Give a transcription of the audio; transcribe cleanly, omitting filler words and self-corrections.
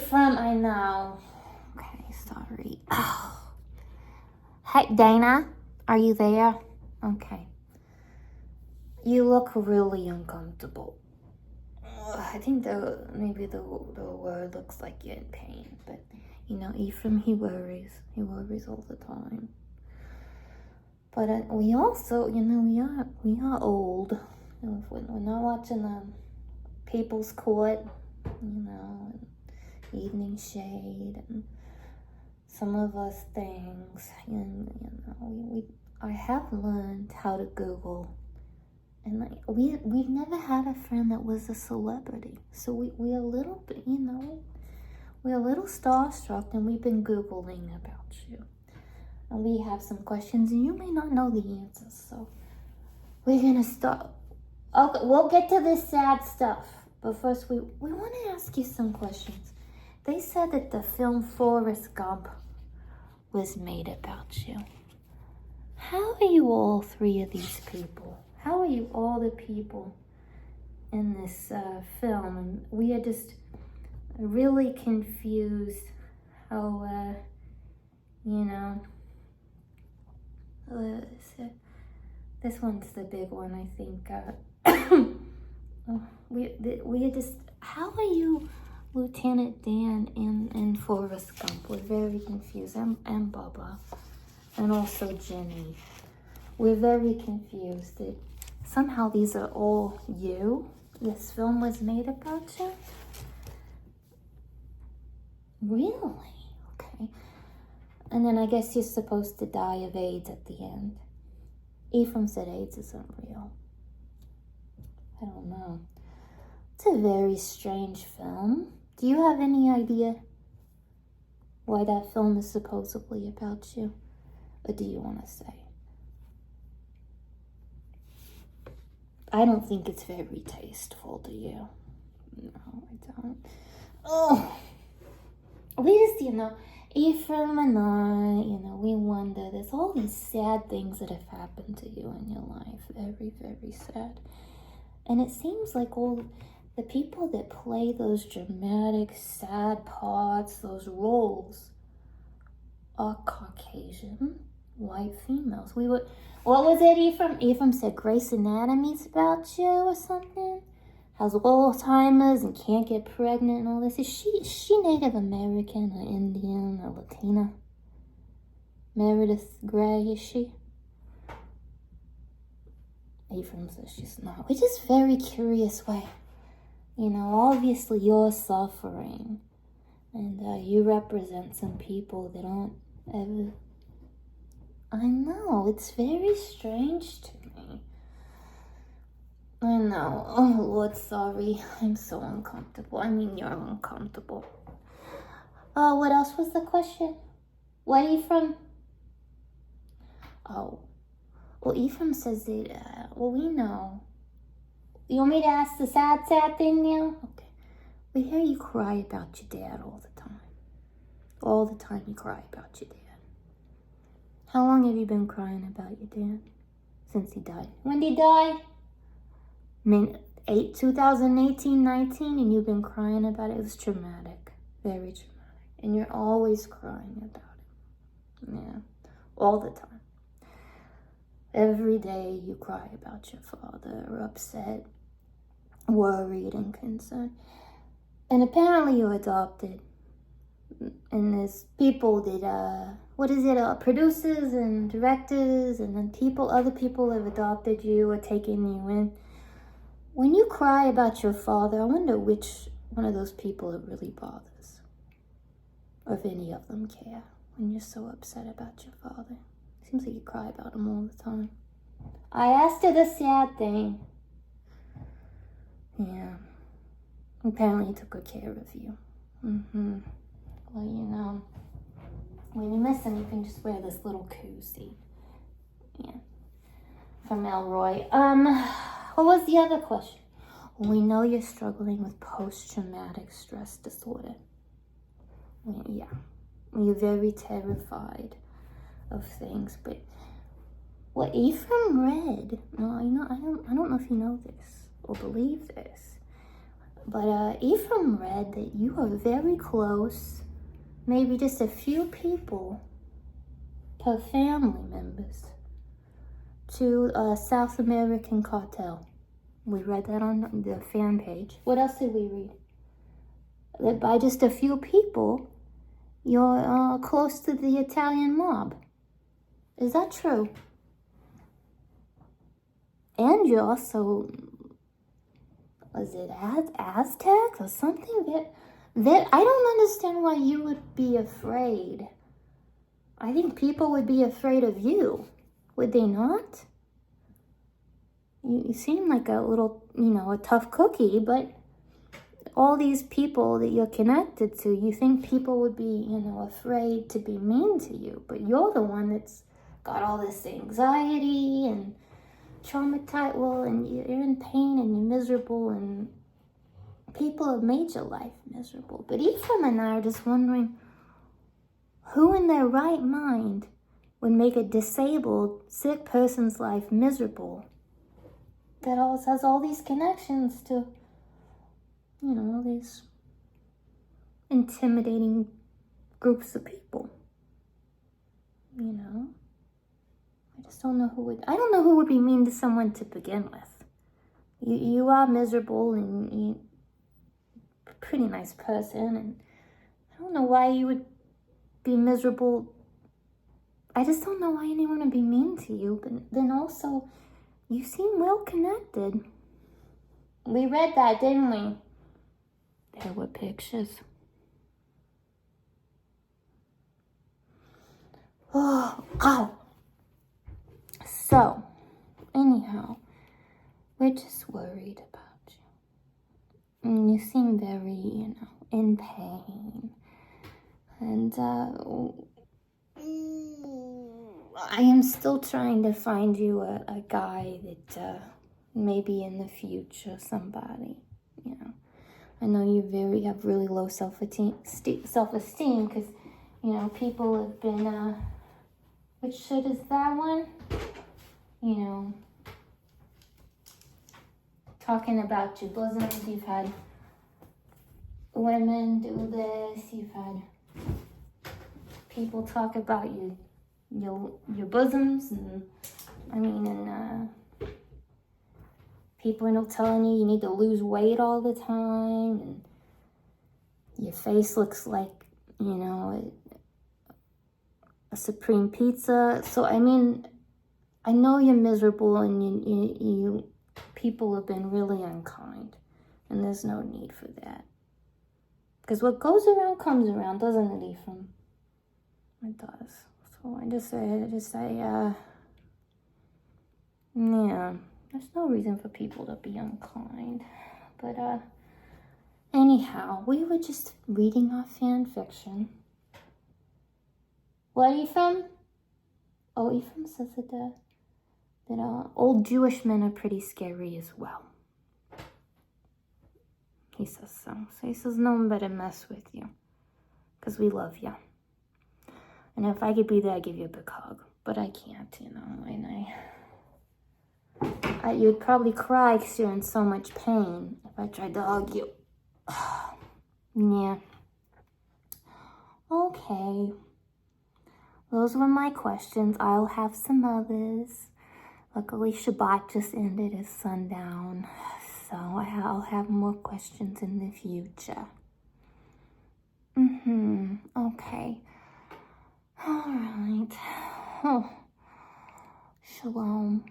Ephraim, I know. Okay, sorry. Oh. Hey, Dana, are you there? Okay. You look really uncomfortable. I think maybe the word looks like you're in pain, but you know, Ephraim, he worries. He worries all the time. But we also, you know, we are old. You know, if we're not watching People's Court, you know, and Evening Shade, and some of us things, and you know, I have learned how to Google. And we've never had a friend that was a celebrity. So we're a little bit, you know, we're a little starstruck, and we've been Googling about you. And we have some questions, and you may not know the answers. So we're going to start. Okay, we'll get to this sad stuff. But first, we want to ask you some questions. They said that the film Forrest Gump was made about you. How are you all three of these people? How are you all the people in this film? And we are just really confused how, you know, this one's the big one, I think. We are just, how are you Lieutenant Dan in Forrest Gump? We're very confused. And Bubba. And also Jenny. We're very confused that somehow these are all you. This film was made about you? Really? Okay. And then I guess you're supposed to die of AIDS at the end. Ephraim said AIDS isn't real. I don't know. It's a very strange film. Do you have any idea why that film is supposedly about you? Or do you want to say? I don't think it's very tasteful, do you? No, I don't. Oh, we just, you know, Ephraim and I, you know, we wonder, there's all these sad things that have happened to you in your life. Very, very sad. And it seems like all the people that play those dramatic, sad parts, those roles, are Caucasian white females. What was it, Ephraim? Ephraim said Grey's Anatomy's about you or something? Has Alzheimer's and can't get pregnant and all this. Is she Native American or Indian or Latina? Meredith Grey, is she? Ephraim says she's not. We're just very curious why. You know, obviously you're suffering. And you represent some people that aren't ever... I know, it's very strange to me. I know. Oh, Lord, sorry. I'm so uncomfortable. I mean, you're uncomfortable. What else was the question? What, Ephraim? Oh. Well, Ephraim says that, well, we know. You want me to ask the sad thing now? Okay. We hear you cry about your dad all the time. All the time you cry about your dad. How long have you been crying about your dad? Since he died. When did he die? 2018, 19, and you've been crying about it. It was traumatic. Very traumatic. And you're always crying about it. Yeah. All the time. Every day you cry about your father, upset, worried, and concerned. And apparently you're adopted. And there's people that, producers and directors, and then other people have adopted you or taken you in. When you cry about your father, I wonder which one of those people it really bothers. Or if any of them care when you're so upset about your father. Seems like you cry about him all the time. I asked her the sad thing. Yeah. Apparently he took good care of you. Mm-hmm. Well, you know, when you miss him, you can just wear this little koozie. Yeah. From Elroy. What was the other question? Well, we know you're struggling with post-traumatic stress disorder. Yeah. You're very terrified of things, but what Ephraim read, no, I don't know if you know this or believe this. But Ephraim read that you are very close, maybe just a few people per family members, to a South American cartel. We read that on the fan page. What else did we read? That by just a few people, you're close to the Italian mob. Is that true? And you also, was it Aztecs or something? That I don't understand why you would be afraid. I think people would be afraid of you. Would they not? You seem like a little, a tough cookie, but all these people that you're connected to, you think people would be, afraid to be mean to you. But you're the one that's got all this anxiety and traumatized, and you're in pain and you're miserable, and people have made your life miserable. But Ephraim and I are just wondering, who in their right mind would make a disabled, sick person's life miserable that has all these connections to, these intimidating groups of people? I don't know who would be mean to someone to begin with. You are miserable and you're a pretty nice person, and I don't know why you would be miserable. I just don't know why anyone would be mean to you, but then also, you seem well connected. We read that, didn't we? There were pictures. Oh, ow. So, anyhow, we're just worried about you. And you seem very, in pain. And, I am still trying to find you a guy that maybe in the future, somebody, I know you have really low self-esteem because, people have been, which shit is that one? Talking about your bosoms. You've had women do this. You've had people talk about your bosoms, and people telling you need to lose weight all the time, and your face looks like, a supreme pizza. So, I know you're miserable, and you people have been really unkind, and there's no need for that. Because what goes around comes around, doesn't it, Ephraim? It does. So I just say, yeah, there's no reason for people to be unkind. But, anyhow, we were just reading our fan fiction. What, Ephraim? Oh, Ephraim says that old Jewish men are pretty scary as well. He says so. So he says no one better mess with you, because we love you. And if I could be there, I'd give you a big hug. But I can't, and you'd probably cry because you're in so much pain if I tried to hug you. Yeah. Okay. Those were my questions. I'll have some others. Luckily, Shabbat just ended at sundown, so I'll have more questions in the future. Okay. All right. Oh. Shalom.